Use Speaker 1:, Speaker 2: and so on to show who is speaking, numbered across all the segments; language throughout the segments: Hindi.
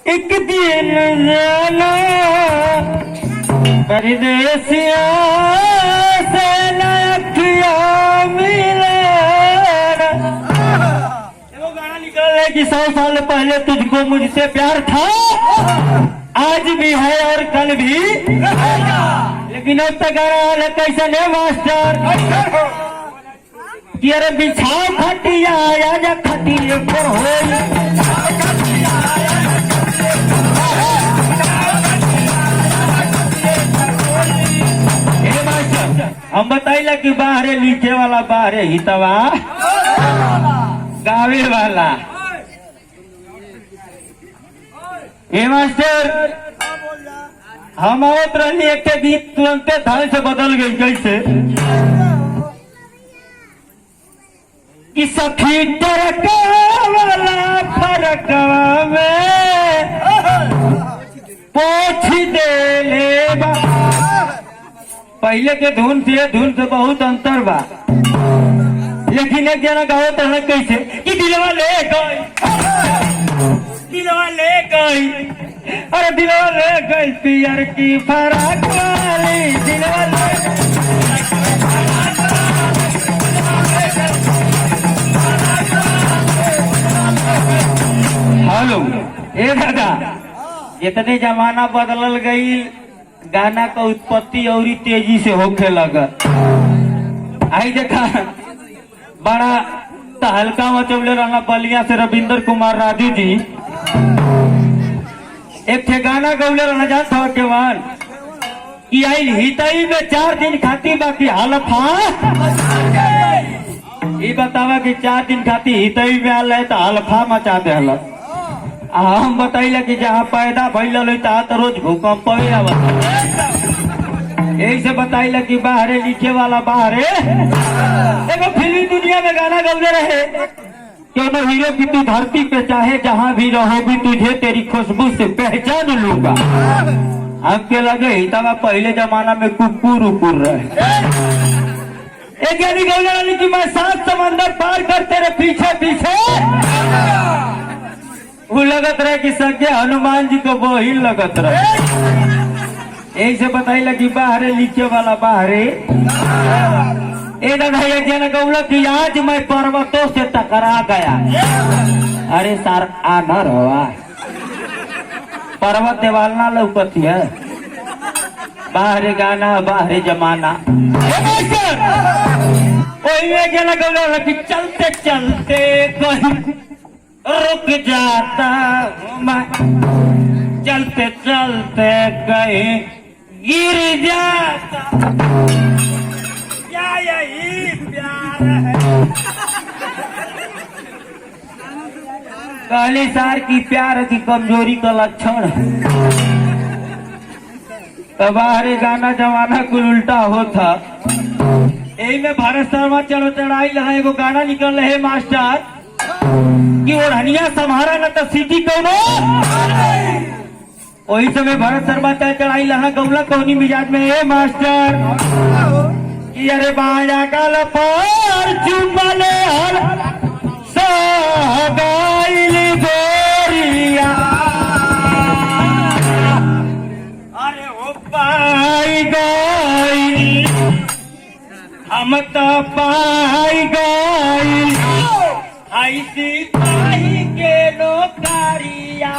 Speaker 1: एक दिन जाना परदेसिया से नखिया मिले। वो गाना निकल रहा है कि 100 साल पहले तुझको मुझसे प्यार था, आज भी है और कल भी, लेकिन अब तक गाना वाले कैसे ने मास्टर कि अरे बिछाओ खटिया आजा खटिए पर हो। हम बताइला कि बाहरे लिखे वाला बाहरे हितवा गावे वाला। ए मास्टर हम आवत रहनी एक गीत तुरंते धान से बदल गई कैसे कि सखी टरका वाला फरकवा में पोछ दे ले। पहले के धुन से बहुत अंतर बा, लेकिन एक जना गावत है कैसे कि दिलवा ले गई, दिलवा ले गई, अरे दिलवा ले गई पियर की फराक वाली, दिलवा ले हेलो ए दादा, इतने जमाना बदलल गई, गाना का उत्पत्ति और तेजी से होके लगा। आई देखा बड़ा तहलका मचौले रहना बलिया से रविंदर कुमार राधी जी एक थे गाना गौले रहना जानता हो केवान कि आई हितई में 4 दिन खाती बाकी हालत ये बतावा कि 4 दिन खाती हितई में आल है तो हल्फा मचा दे हलत। हम बताइला कि जहाँ पैदा भैल तो रोज भूकंप यही से बताइला कि बाहरे लिखे वाला बाहरे देखो फिल्मी दुनिया में गाना गौले रहे क्यों न हीरो की तू धरती पे चाहे जहाँ भी रहोगी तुझे तेरी खुशबू से पहचान लूंगा। हमके लगे हितवा पहले जमाना में कुकुर उकुर रहे। एक यानी गौले वाली कि मैं 7 समंदर पार कर तेरे पीछे पीछे, वो लगत रहे कि सके हनुमान जी को वो ही लगत रहे। एक से बताइला कि बाहरे लिखे वाला बाहरे ए दादा एक जना गौला कि आज मैं पर्वतों से टकरा गया। अरे सर आनर हवा पर्वत देवालना लौकत है, बाहरे गाना बाहरे जमाना। एक जना गौला कि चलते चलते कहीं रुक जाता हूँ मैं, चलते चलते कहीं गिर जाता, क्या यही प्यार है। पहले सार की प्यार की कमजोरी का लक्षण है, तो बाहरी गाना जमाना कुल उल्टा होता। यही में भारत शर्मा चलो चढ़ाई लगा एगो गाना निकल रहे मास्टर कि ओढ़निया संभारा न तो सीटी कौनो। वही समय भारत शर्मा चढ़ाई लहा गौला कौनी मिजाज में है मास्टर कि अरे बाया काल पर चुमले हर सगाइल गोरिया, अरे ओ पाई गई हम तो पाई गई आई सिपाही के नौकरिया।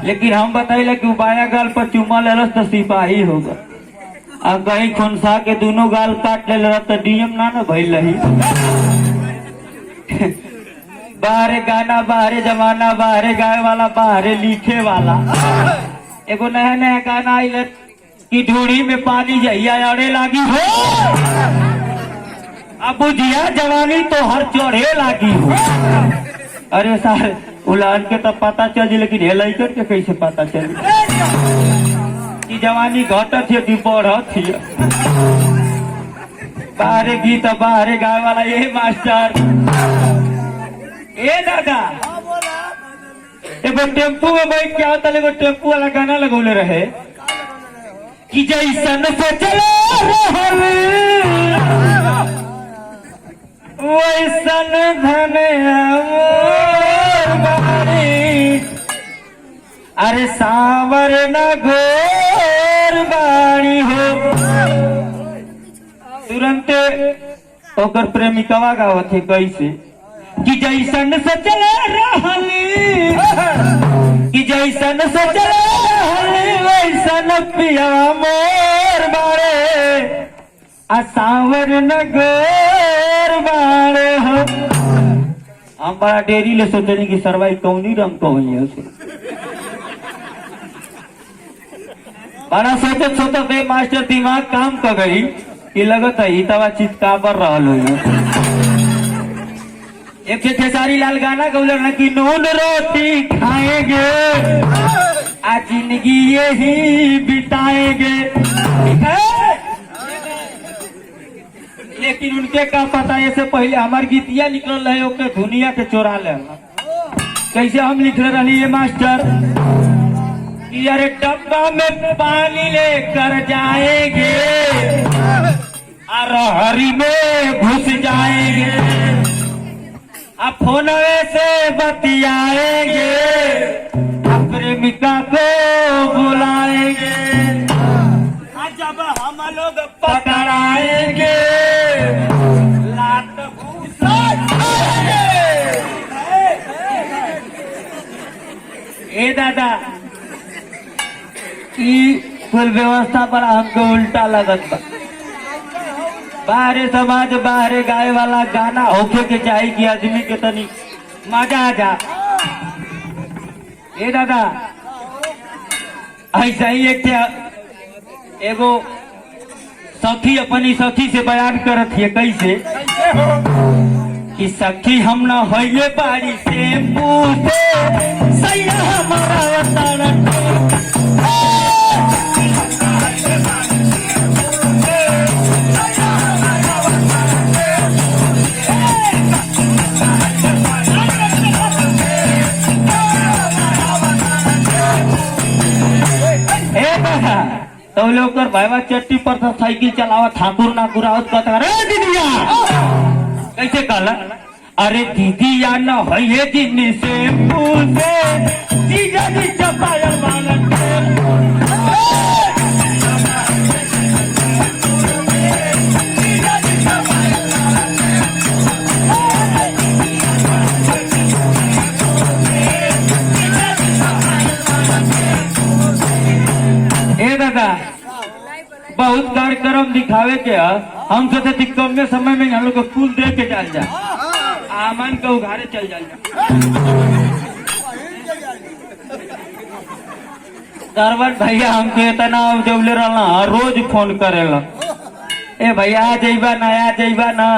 Speaker 1: लेकिन हम बताइले कि बाया गाल पर चुमा ले तो सिपाही होगा, अब कहीं खुनसा के दोनों गाल काट ले तो डीएम ना भइल रही। बाहरे गाना बाहरे जमाना बाहरे गाय वाला बाहरे लिखे वाला। एगो नया नया गाना आइल कि ढूढ़ी में पानी जहिया अड़े लागी हो, अब बुझिया जवानी तो हर चढ़े लागी हो। अरे सारे उलान के तो पता चल जी, लेकिन हेलाई करके कैसे पता चली कि जवानी घटत है कि बढ़त है। बाहरे गीत बाहरे गाय वाला ये मास्टर ए दादा ए एगो टेम्पू में बैठ के आवता एगो टेम्पू वाला गाना लगौले रहे कि जैसन सोचले रहल वैसन धन बाड़ी, अरे सावर न घोर बाड़ी हो। तुरंत ओकर प्रेमिकवा गावत है कैसे कि जैसन सोचले रहल कि जैसन सोचले रहल वैसन पियवा मोर बाड़े, आ सावर न घोर बाड़े हो। हम बड़ा डेरी ले सोचनी कि सरवाई कौनी रंग को हुई है उसे बड़ा सोचत सोचत मास्टर दिमाग काम कर गई कि लगत है तवा चित्का पर रहल हो। एक खेसारी लाल गाना गौलर न कि नून रोटी खाएंगे आज जिंदगी यही बिताएंगे, ठीक है? लेकिन उनके का पता ऐसे पहले हमार गीतिया निकल रहे ओके दुनिया के चोरा ले। कैसे हम लिख रही है मास्टर कि अरे डब्बा में पानी लेकर जाएंगे और हरी में घुस जाएंगे, अब फोनवे से बतियाएंगे, प्रेमिका को बुलाएंगे, जब हम लोग पकड़ाएंगे लात ए दादा ई कुल व्यवस्था पर हमको उल्टा लगत बा। बाहरे समाज बाहरे गाए वाला गाना होके के चाहिए कि आदमी के तनी मजा आ जा। ए दादा ऐसा ही एक एगो सखी अपनी सखी से बयान करत है कैसे कि सखी हम न होइले बाड़ी टेम्पू से सैया हमारा तारन तो लोग भाईवा चट्टी पर तो साइकिल चलावा ठाकुर ना कुरावत कहता अरे दीदिया कैसे कहला अरे दीदिया न है दिन से पूछे जीजा जी चपायल मानन ए दादा बहुत कार्यक्रम दिखावे के हम सोचे कम में समय में हम लोग को फूल दे के चल जा आमन को उघारे चल जा सरवन भैया हमको इतना जबले रहना रोज फोन करेला ए भैया आ जाइबा ना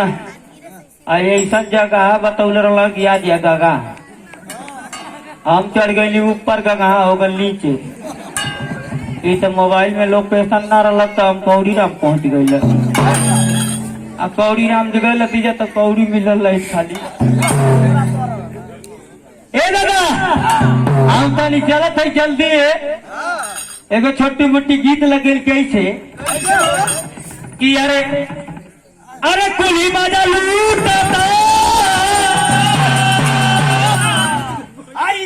Speaker 1: ऐसा जगह बतौले रहला कि आ जा गागा हम चढ़ गई ऊपर का कहा होगा नीचे ये तो मोबाइल में लोकेशन ना रहा तो हम कौड़ी राम पहुंच गए आ कौड़ी राम जगह लतीजा तो कौड़ी मिलल खाली ए दादा हम तो नहीं चलत है जल्दी एगो छोटी मोटी गीत लगे कैसे कि अरे अरे कुली मजा लूटता आई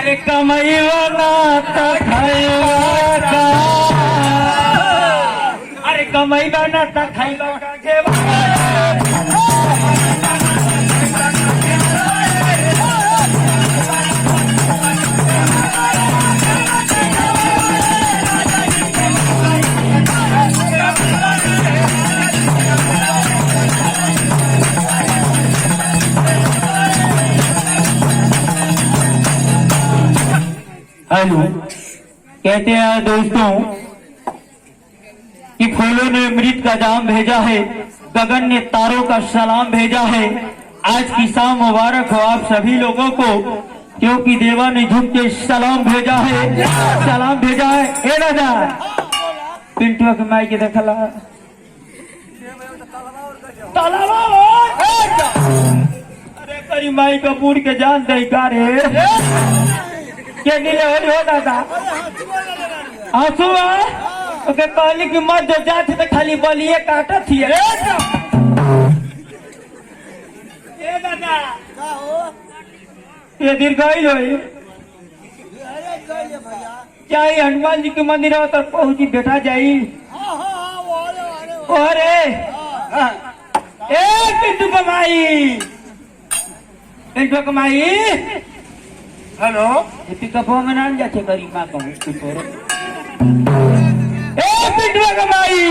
Speaker 1: अरे कमैया ना खैबा का अरे कमैया ना खैबा हेलो कहते हैं दोस्तों कि फूलों ने अमृत का जाम भेजा है, गगन ने तारों का सलाम भेजा है। आज की शाम मुबारक हो आप सभी लोगों को, क्योंकि देवा ने झुक के सलाम भेजा है, सलाम भेजा है। ए राजा पिंटुआ के माई के देखला अरे करी माई का बूढ़ के जान दे का रे के नीले हो दादा आंसू ओके कहली कि मत जो जात तो खाली बलिए काटा थी ए दादा ये दीर्घायु होई क्या ये हनुमान जी के मंदिर हो तो पहुंची बैठा जाई अरे ए पिंटू कमाई हेलो पिकअप में ना जाते करी माँ कहूँ ए पिंटू कमाई